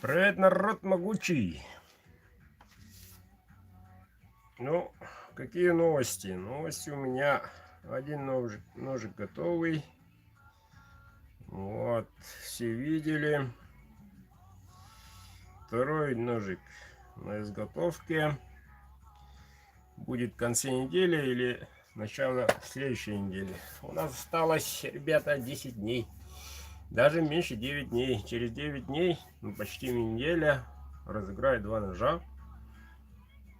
Привет, народ могучий. Ну, какие новости? Новости у меня. Один ножик готовый. Вот, все видели. Второй ножик на изготовке. Будет в конце недели или начало следующей недели. У нас осталось, ребята, 10 дней. Даже меньше 9 дней. Через 9 дней, ну, почти неделя, разыграю 2 ножа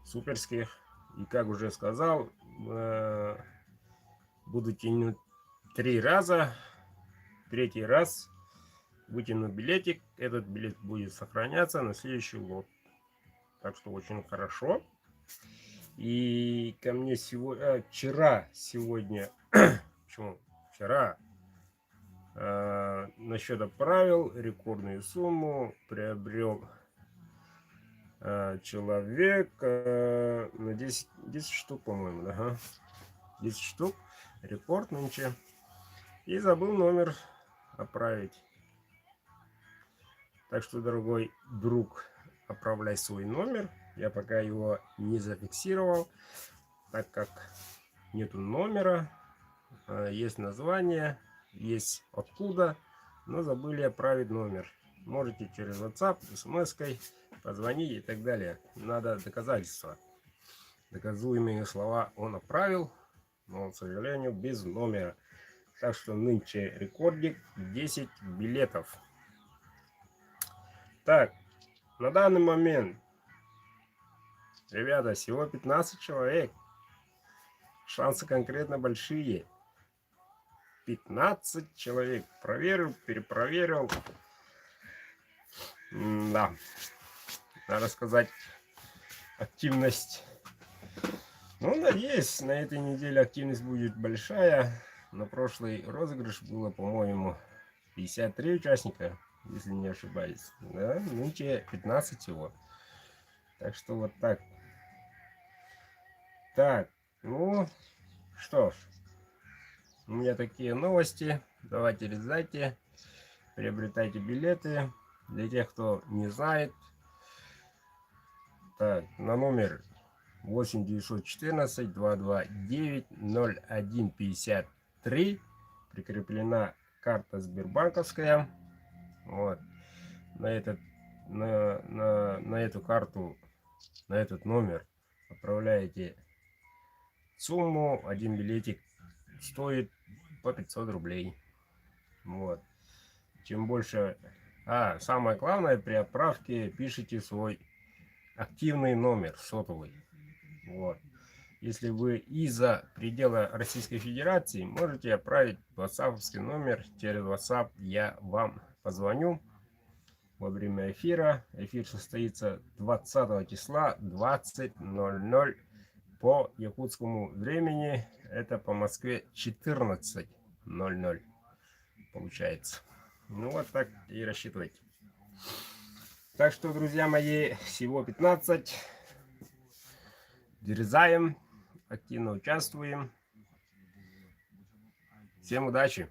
суперских. И как уже сказал, буду тянуть 3 раза. Третий раз вытяну билетик. Этот билет будет сохраняться на следующий лот. Так что очень хорошо. И ко мне сегодня, сегодня, почему? Вчера на счет отправил рекордную сумму, приобрел человек на 10 штук, по-моему, ага. 10 штук, рекорд нынче. И забыл номер отправить. Так что, дорогой друг, отправляй свой номер. Я пока его не зафиксировал, так как нету номера. Есть название, есть откуда, но забыли отправить номер. Можете через WhatsApp, смс-кой позвонить и так далее. Надо доказательства. Доказуемые слова он отправил, но, к сожалению, без номера. Так что нынче рекордик 10 билетов. Так, на данный момент, ребята, всего 15 человек. Шансы конкретно большие. 15 человек. Проверил, перепроверил. Да. Надо сказать, активность. Ну, надеюсь, на этой неделе активность будет большая. На прошлый розыгрыш было, по-моему, 53 участника, если не ошибаюсь. Да, нынче 15 всего. Так что вот так. Так, ну, что ж. У меня такие новости. Давайте резайте. Приобретайте билеты. Для тех, кто не знает. Так, на номер 8 914 229 0153 прикреплена карта сбербанковская. Вот. На эту карту, на этот номер отправляете сумму. Один билетик стоит по 500 рублей. Вот. Чем больше... самое главное, при отправке пишите свой активный номер сотовый. Вот. Если вы из-за предела Российской Федерации, можете отправить WhatsApp-ский номер. Через WhatsApp я вам позвоню во время эфира. Эфир состоится 20 числа 20:00 по якутскому времени. Это по Москве 14:00 получается. Ну вот так и рассчитывайте. Так что, друзья мои, всего 15. Дерзаем, активно участвуем. Всем удачи!